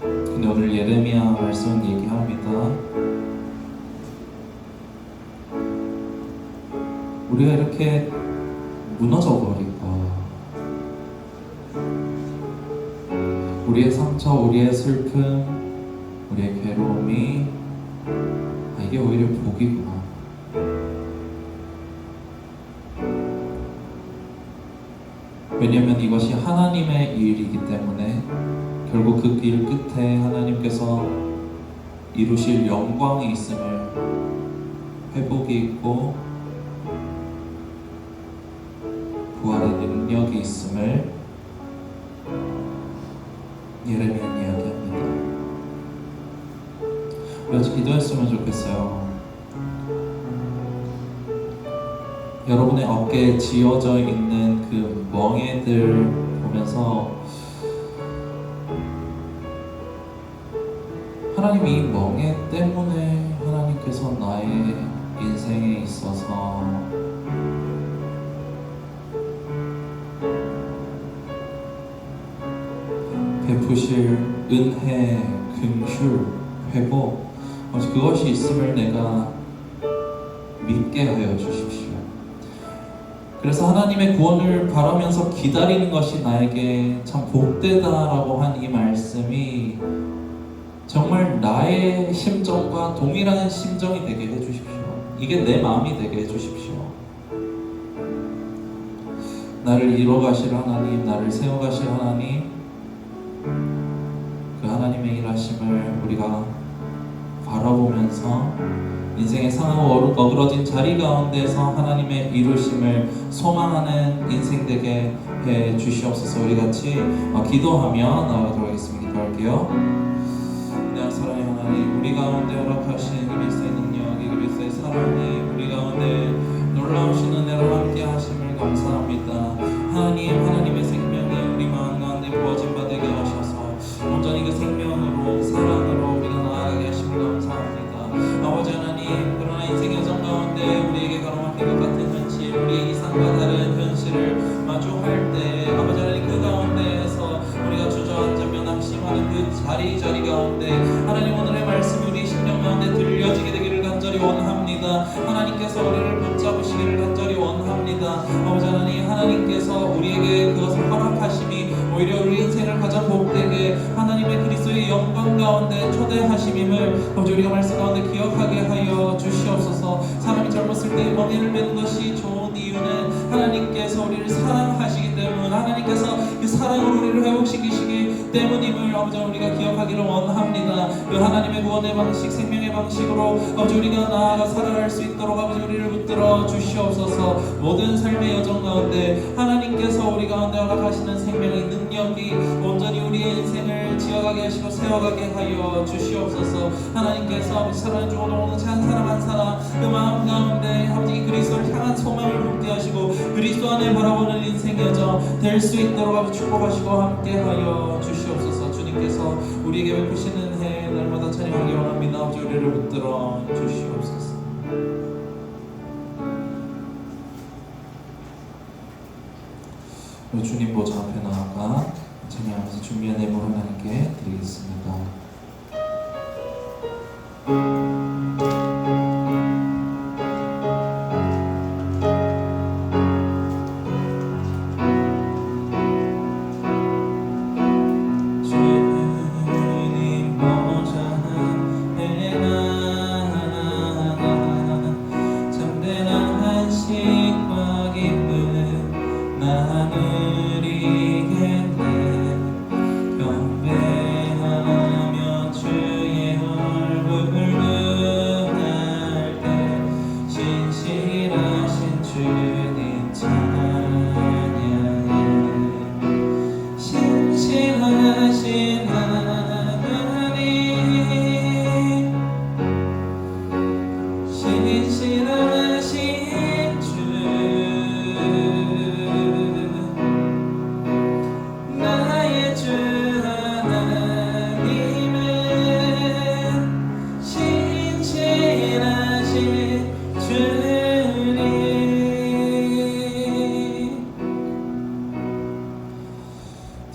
Speaker 3: 근데 오늘 예레미야 말씀은 얘기합니다. 우리가 이렇게 무너져 버릴까? 우리의 상처, 우리의 슬픔, 우리의 괴로움이 이게 오히려 복이구나. 왜냐하면 이것이 하나님의 일이기 때문에 결국 그 길 끝에 하나님께서 이루실 영광이 있음을, 회복이 있고 부활의 능력이 있음을 예레미야는 이야기합니다. 우리 같이 기도했으면 좋겠어요. 여러분의 어깨에 지어져 있는 그 멍에들 보면서 하나님이 이 멍에 때문에 하나님께서 나의 인생에 있어서 베푸실 은혜, 긍휼, 회복, 그것이 있음을 내가 믿게 하여 주십시오. 그래서 하나님의 구원을 바라면서 기다리는 것이 나에게 참 복되다라고 한 이 말씀이 정말 나의 심정과 동일한 심정이 되게 해주십시오. 이게 내 마음이 되게 해주십시오. 나를 이뤄가실 하나님, 나를 세워가실 하나님, 그 하나님의 일하심을 우리가 바라보면서 인생의 상하고 어그러진 자리 가운데서 하나님의 이루심을 소망하는 인생 되게 해 주시옵소서. 우리 같이 기도하며 나아가도록 하겠습니다. 기도할게요. 네, 사랑의 하나님, 우리 가운데 허락하신 그리스도의 능력이, 그리스도의 사랑이 우리 가운데 놀라우신 은혜로 함께 하심을 감사합니다. 하나님의 생명이 우리 마음 가운데 부어진 바 되게 하셔서 온전히 그 생명으로 사랑으로 우리가 나아가게 하심을 감사합니다. 아버지 하나님, 그러나 인생 여정 가운데 우리에게 가로막힌 것 같은 현실, 우리의 이상과 다른 현실을 마주할 때 아버지 하나님, 그 가운데에서 우리가 주저앉으며 낙심하는 그 자리 가운데 하나님, 오늘의 말씀이 우리 심령 가운데 들려지게 되기를 간절히 원합니다. 하나님께서 우리를 붙잡으시기를 간절히 원합니다. 아버지 하나님, 하나님께서 우리에게 그것을 허락하심이 오히려 우리 인생을 가장 복되게 하나님의 그리스도의 영광 가운데 초대하심임을 아버지 우리가 말씀 가운데 기억하게 하여 주시옵소서. 사람이 젊었을 때 멍에를 매는 것이 좋은 이유는 하나님께서 우리를 사랑하시기 때문, 하나님께서 그 사랑으로 우리를 회복시키시기 때문임을 아버지 우리가 기억하기를 원합니다. 그 하나님의 구원의 방식, 생명의 방식으로 아버지 우리가 나아가 살아갈 수 있도록 아버지 우리를 붙들어 주시옵소서. 모든 삶의 여정 가운데 하나님께서 우리 가운데 허락하시는 생명의 능력이 온전히 우리의 인생을 지어가게 하시고 세워가게 하여 주시옵소서. 하나님께서 아버지 사랑해 주고도 오는 한 사람 한 사람 그 마음 가운데 아버지 그리스도를 향한 소망을 품게 하시고 그리스도 안에 바라보는 인생 여정 될 수 있도록 아버지 축복하시고 함께 하여 주시옵소서. 주님께서 우리에게 베푸시는 해 날마다 찬양하기 원합니다. 아버지 우리를 붙들어 주시옵소서. 주님 보좌 앞에 나아가 찬양하면서 준비한 예물 하나님께 드리겠습니다.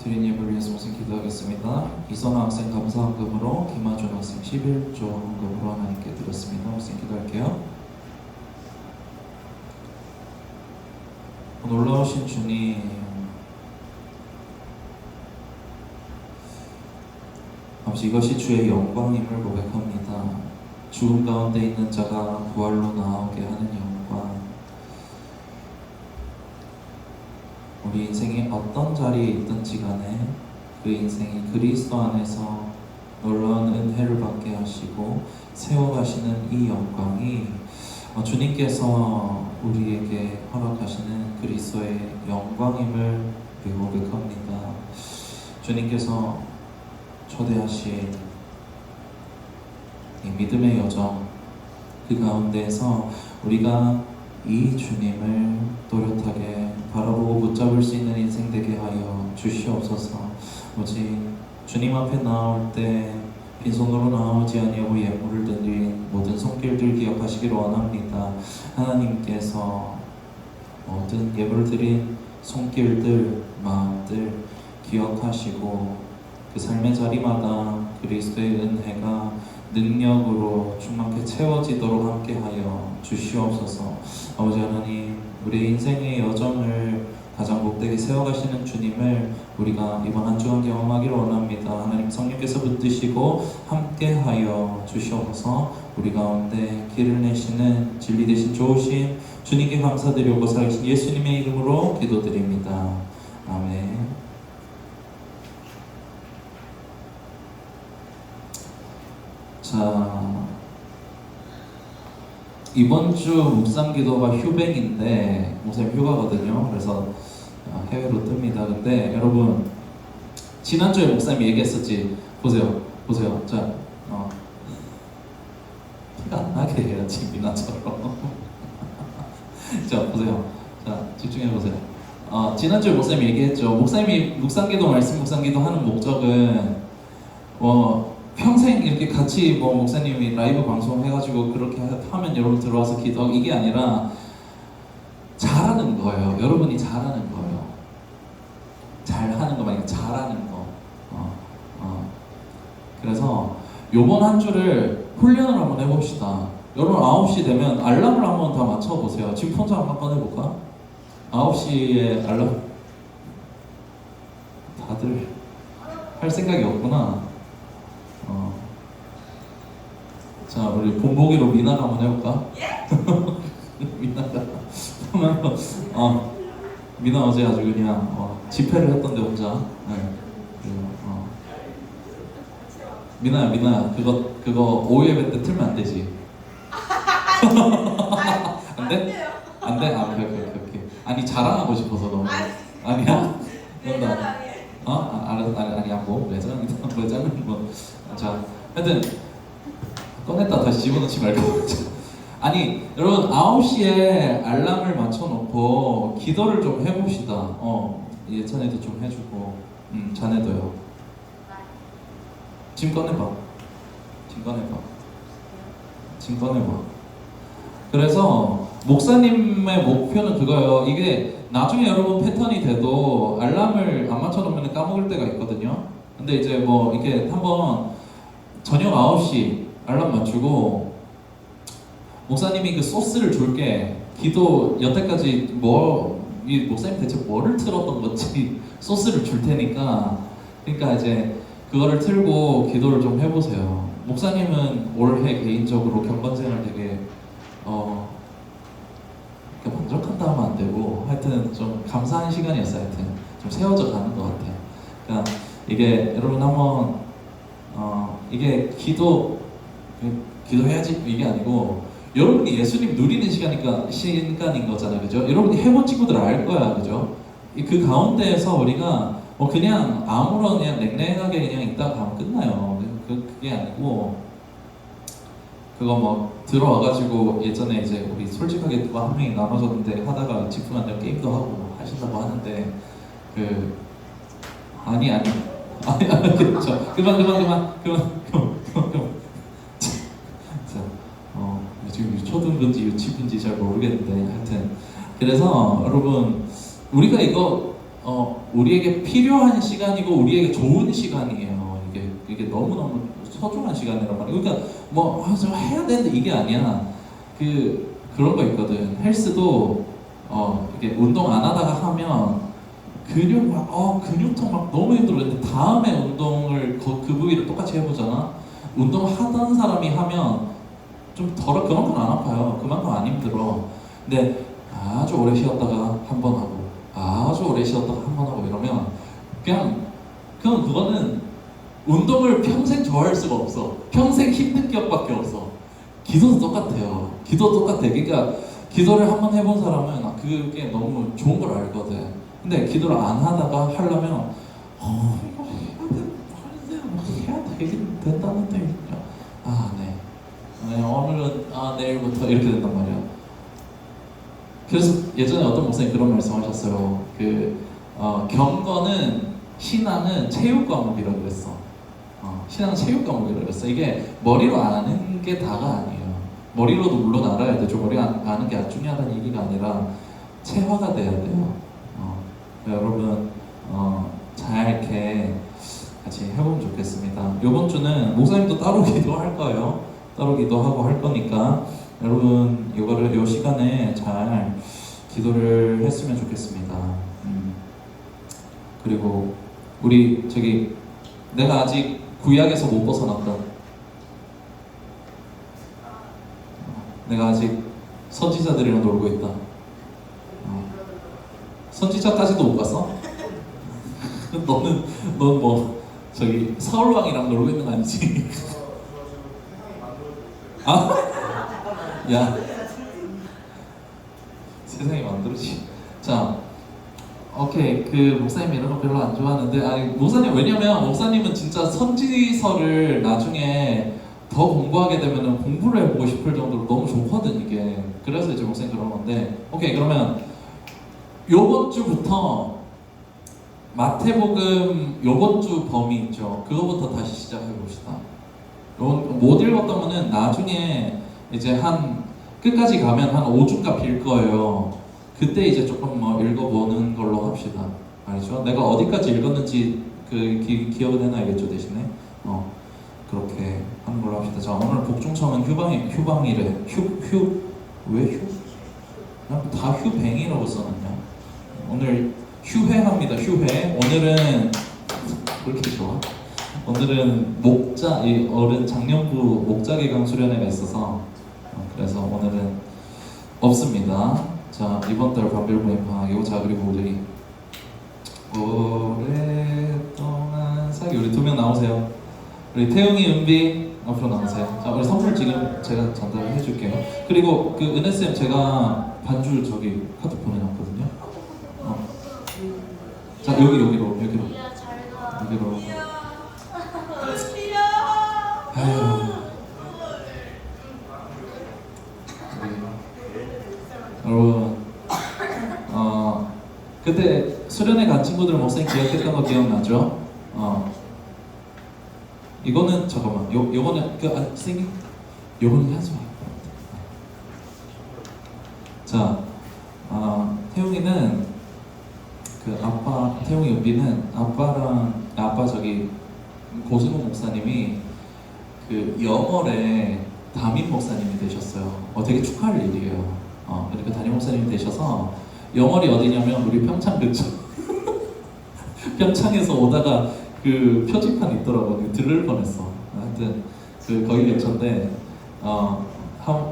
Speaker 3: 드린 예물을 위해서 우선 기도하겠습니다. 이선아 학생 감사헌금으로 김하준 학생 11조 헌금으로 하나님께 드렸습니다. 우선 기도할게요. 놀라우신 주님, 아버지 이것이 주의 영광임을 고백합니다. 죽음 가운데 있는 자가 부활로 나오게 하는 영광, 우리 인생이 어떤 자리에 있든지 간에 그 인생이 그리스도 안에서 놀라운 은혜를 받게 하시고 세워가시는 이 영광이 주님께서 우리에게 허락하시는 그리스도의 영광임을 고백합니다. 주님께서 초대하신 이 믿음의 여정, 그 가운데에서 우리가 이 주님을 또렷하게 바라보고 붙잡을 수 있는 인생 되게 하여 주시옵소서. 오직 주님 앞에 나올 때 빈손으로 나오지 아니하고 예물을 드린 모든 손길들 기억하시기를 원합니다. 하나님께서 모든 예물을 드린 손길들, 마음들 기억하시고 그 삶의 자리마다 그리스도의 은혜가 능력으로 충만케 채워지도록 함께하여 주시옵소서. 아버지 하나님, 우리 인생의 여정을 가장 복되게 세워가시는 주님을 우리가 이번 한 주간 경험하기를 원합니다. 하나님 성령께서 붙드시고 함께하여 주시옵소서. 우리 가운데 길을 내시는 진리 되신 좋으신 주님께 감사드리고 살아계신 예수님의 이름으로 기도드립니다. 아멘. 자, 이번 주 묵상 기도가 휴백인데 목사님 휴가거든요. 그래서 해외로 뜹니다. 근데 여러분 지난주에 목사님이 얘기했었지. 보세요. 자, 티가 안 나게 해야지 미나처럼. 자, 보세요. 자, 집중해 보세요. 지난주에 목사님이 얘기했죠. 목사님이 묵상기도 말씀 묵상기도 하는 목적은 평생 이렇게 같이 목사님이 라이브 방송 해가지고 그렇게 하면 여러분 들어와서 기도하고 이게 아니라 잘하는 거예요. 여러분이 잘하는 거예요. 잘하는 거 말고 잘하는 거. 그래서 요번 한 주를 훈련을 한번 해봅시다. 여러분 9시 되면 알람을 한번 다 맞춰보세요. 지금 폰 좀 한번 꺼내볼까? 9시에 알람 다들 할 생각이 없구나. 자, 우리 본보기로 미나가 한번 해볼까? 미나가 미나 어제 아주 그냥 집회를 했던데 혼자. 네. 미나야 그거 오후예배 때 틀면 안 되지. 안 돼? 안 돼? 오케이. 아니 자랑하고 싶어서 너무. 아니야? 된다. 알았어. 아니야 뭐 매장은 뭐. 자, 하여튼 꺼냈다 다시 집어넣지 말고. 아니 여러분 9시에 알람을 맞춰놓고 기도를 좀 해봅시다. 예찬이도 좀 해주고 자네도요. 지금 꺼내봐. 그래서 목사님의 목표는 그거예요. 이게 나중에 여러분 패턴이 돼도 알람을 안 맞춰놓으면 까먹을 때가 있거든요. 근데 이제 이렇게 한번 저녁 9시 알람 맞추고 목사님이 그 소스를 줄게. 기도 여태까지 이 목사님 대체 뭐를 틀었던 건지 소스를 줄 테니까. 그러니까 이제 그거를 틀고 기도를 좀 해보세요. 목사님은 올해 개인적으로 경건생활 되게 만족한다 하면 안 되고 하여튼 좀 감사한 시간이었어요. 하여튼 좀 세워져 가는 것 같아요. 그러니까 이게 여러분 한번 이게 기도해야지 이게 아니고 여러분이 예수님 누리는 시간인 거잖아요. 그죠? 여러분이 해본 친구들 알 거야. 그죠? 그 가운데에서 우리가 그냥 아무런 그냥 냉랭하게 그냥 있다가 가면 끝나요. 그게 아니고 그거 들어와가지고 예전에 이제 우리 솔직하게 누가 한 명이 나눠줬는데 하다가 집중 안 되면 게임도 하고 하신다고 하는데 아니 그쵸. 그만 지금 초등부인지 유치부인지 잘 모르겠는데 하여튼 그래서 여러분 우리가 이거 우리에게 필요한 시간이고 우리에게 좋은 시간이에요. 이게 너무너무 소중한 시간이란 말이에요. 그러니까 좀 해야 되는데 이게 아니야. 그런 거 있거든. 헬스도 이게 운동 안 하다가 하면 근육통 너무 힘들었는데 다음에 운동을 그 부위를 똑같이 해보잖아. 운동하던 사람이 하면 좀 그만큼 안 아파요. 그만큼 안 힘들어. 근데 아주 오래 쉬었다가 한 번 하고 아주 오래 쉬었다가 한 번 하고 이러면 그거는 운동을 평생 좋아할 수가 없어. 평생 힘든 기억밖에 없어. 기도도 똑같아요. 그러니까 기도를 한 번 해본 사람은 그게 너무 좋은 걸 알거든. 근데 기도를 안 하다가 하려면 이거 해야 되긴 된다는데 네. 오늘은 내일부터 이렇게 된단 말이야. 그래서 예전에 어떤 목사님 그런 말씀하셨어요. 경건은 신앙은 체육 과목이라고 그랬어. 신앙 체육 과목이라고 했어요. 이게 머리로 아는 게 다가 아니에요. 머리로도 물론 알아야 되죠. 머리 아는 게 중요하다는 얘기가 아니라 체화가 돼야 돼요. 여러분 잘 이렇게 같이 해보면 좋겠습니다. 이번 주는 목사님도 따로 기도할 거예요. 따로 기도하고 할 거니까 여러분 이거를 이 시간에 잘 기도를 했으면 좋겠습니다. 그리고 우리 내가 아직 구약에서 못 벗어났다. 내가 아직 선지자들이랑 놀고 있다. 선지자까지도 못 갔어? 넌 뭐 사울 왕이랑 놀고 있는 거 아니지? 야, 세상이 만들어지. 자, 오케이. 목사님 이런 거 별로 안 좋아하는데, 목사님 왜냐면 목사님은 진짜 선지서를 나중에 더 공부하게 되면은 공부를 해보고 싶을 정도로 너무 좋거든 이게. 그래서 이제 목사님 그런 건데, 오케이. 그러면 요번 주부터 마태복음 요번 주 범위 있죠. 그거부터 다시 시작해 봅시다. 못 읽었다면은 나중에 이제 끝까지 가면 한 5주가 빌 거예요. 그때 이제 조금 읽어보는 걸로 합시다. 알죠? 내가 어디까지 읽었는지 기억은 해놔야겠죠 대신에. 그렇게 하는 걸로 합시다. 자, 오늘 복중성은 휴방이래. 왜 휴? 다 휴뱅이라고 써놨냐? 오늘 휴회합니다. 휴회. 오늘은 왜 이렇게 좋아? 오늘은 어른 작년부 목자개강 수련회가 있어서 그래서 오늘은 없습니다. 자, 이번 달 밤별부 임팡하고 자 그리고 우리 오랫동안 사귀 우리 2명 나오세요. 우리 태용이, 은비 앞으로 나오세요. 자, 우리 선물 지금 제가 전달해 줄게요. 그리고 은혜쌤 제가 반주 카드 보내놨거든요. 자, 여기로. 아유. 여러분, 그때 수련회 간 친구들 목사님 기억했던 거 기억나죠? 이거는 잠깐만, 요거는 요거는 하지 마. 자, 태용이는 태용이 은비는 아빠 고승우 목사님이 영월에 담임 목사님이 되셨어요. 되게 축하할 일이에요. 그러니까 담임 목사님이 되셔서 영월이 어디냐면 우리 평창 근처. 평창에서 오다가 표지판 있더라고. 들을 뻔했어. 하여튼 거기 근처인데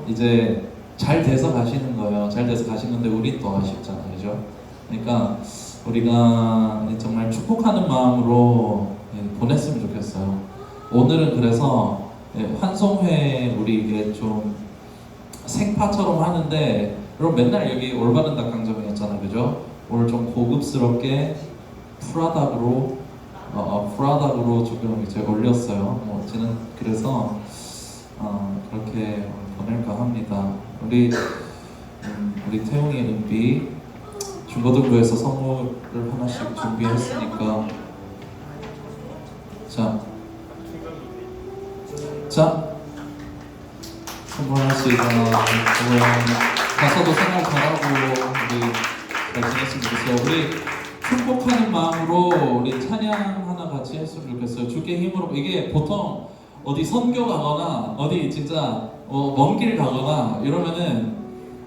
Speaker 3: 이제 잘 돼서 가시는 거예요. 잘 돼서 가시는데 우린 더 아쉽잖아, 그죠? 그러니까 우리가 정말 축복하는 마음으로 보냈으면 좋겠어요. 오늘은 그래서 환송회 우리 이게 좀 생파처럼 하는데 여러분 맨날 여기 올바른 닭강정이었잖아, 그죠? 오늘 좀 고급스럽게 프라닭으로 조금 이제 올렸어요. 저는 그래서 그렇게 보낼까 합니다. 우리 태용이 은비 중고등부에서 선물을 하나씩 준비했으니까 자 선물 하나씩 가서도 생활 잘하고 우리 잘 지냈으면 좋겠어요. 우리 축복하는 마음으로 우리 찬양 하나 같이 했으면 좋겠어요. 주께 힘으로. 이게 보통 어디 선교 가거나 어디 진짜 먼 길 가거나 이러면은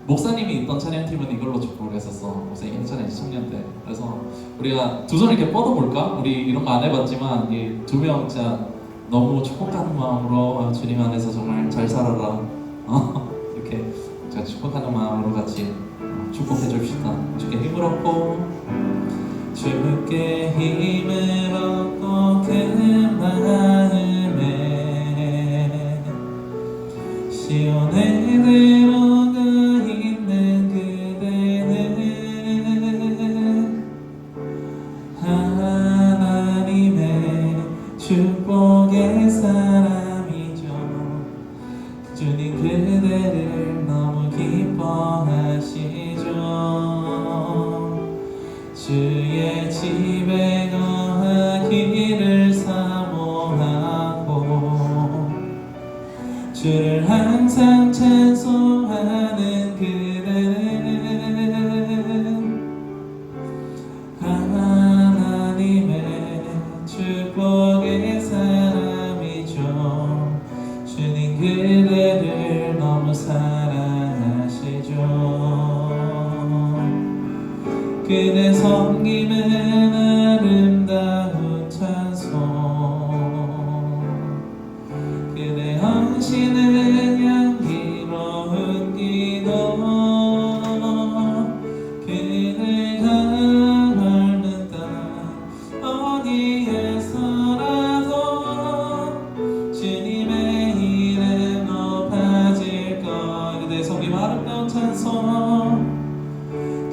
Speaker 3: 목사님이 있던 찬양팀은 이걸로 축복을 했었어. 목사님 했잖아요, 2000년 때. 그래서 우리가 두 손 이렇게 뻗어볼까? 우리 이런 거 안 해봤지만 이 두 명 진짜 너무 축복하는 마음으로 주님 안에서 정말 잘 살아라. 이렇게 제가 축복하는 마음으로 같이 축복해 줍시다. 주께 힘을 얻고 주께 힘을 얻고 그 마음에 시온에 들어가 있는 그대는 하나님의 축복의 사람이죠. 주님 그대를 너무 기뻐하시죠. 주의 집에 거하기를 사모하고 주를 항상 찬송하는 그대는 하나님의 축복의 사람이죠. 주님 그대를 너무 사랑하시죠. 그대 섬김은 아름다운 찬송, 그대 헌신은 향기로운 기도, 그대가 밟는 땅 어디에서라도 주님의 이름 높아질 것. 그대 섬김 아름다운 찬송,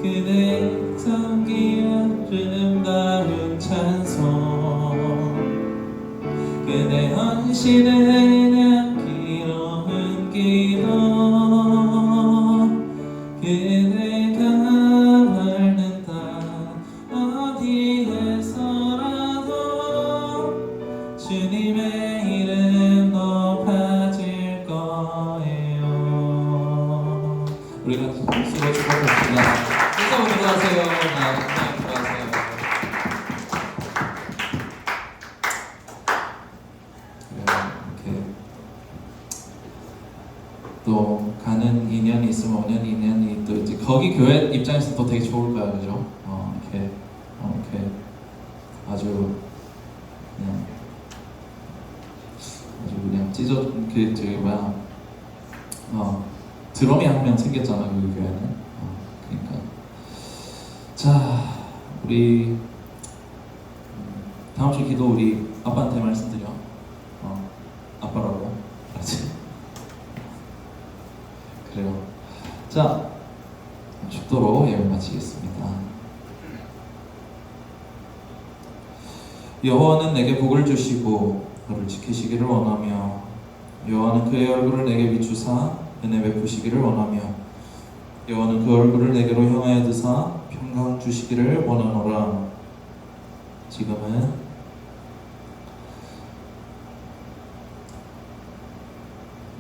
Speaker 3: 그대 섬김 아름다운 찬송, 그대 헌신은 향기로운 기도, 그대가 밟는 땅 어디에서라도 주님의 이름 높아질 거예요. 우리 같이 박수로 축복합시다. 인사 들어가세요. 들어가세요. 이렇게 또 가는 인연이 있으면 오는 인연이 또 이제 거기 교회 입장에서 또 되게 좋을 거야, 그죠? 이렇게 아주 그냥 찢어 그 저기 뭐야 드럼이 한 명 생겼잖아, 그 교회는. 그러니까 자, 우리 다음 주 기도 우리 아빠한테 말씀드려. 아빠라고 알았지? 그래요. 자, 축도로 예배 마치겠습니다. 여호와는 내게 복을 주시고 너를 지키시기를 원하며, 여호와는 그의 얼굴을 내게 비추사 은혜 베푸시기를 원하며, 여호와는 그 얼굴을 내게로 향하여 드사 평강 주시기를 원하노라. 지금은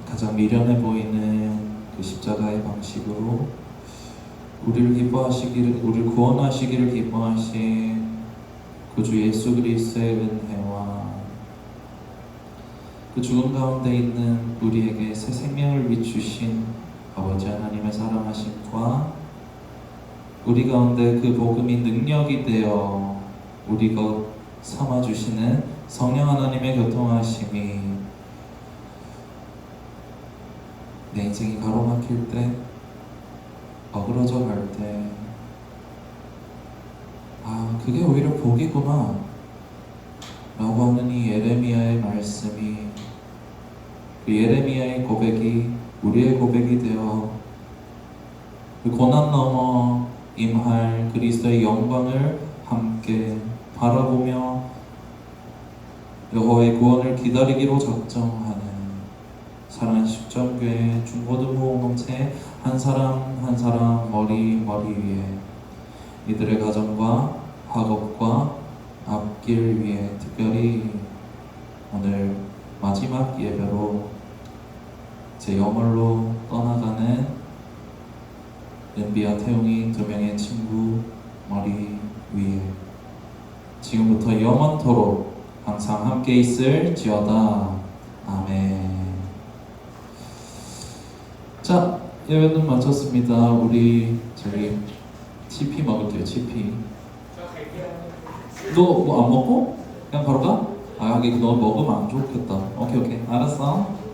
Speaker 3: 가장 미련해 보이는 그 십자가의 방식으로 우리를 구원하시기를 기뻐하신 구주 예수 그리스도의 은혜와 그 죽음 가운데 있는 우리에게 새 생명을 비추신 아버지 하나님의 사랑하심과 우리 가운데 그 복음이 능력이 되어 우리 것 삼아주시는 성령 하나님의 교통하심이 내 인생이 가로막힐 때, 어그러져 갈 때, 그게 오히려 복이구나 라고 하는 이 예레미야의 말씀이, 그 예레미야의 고백이 우리의 고백이 되어 그 고난 넘어 임할 그리스도의 영광을 함께 바라보며 여호와의 구원을 기다리기로 작정하는 사랑하는 십전교회 중고등부 공동체 한 사람 한 사람 머리 위에 이들의 가정과 학업과 앞길 위에 특별히 오늘 마지막 예배로 제 영월로 떠나가는 은비와 태용이 두 명의 친구 머리 위에 지금부터 영원토록 항상 함께 있을지어다. 아멘. 자, 예배는 마쳤습니다. 우리 저기 치피 먹을게요. 치피. 너 뭐 안 먹고? 그냥 바로 가? 하긴 너 먹으면 안 좋겠다. 오케이 알았어.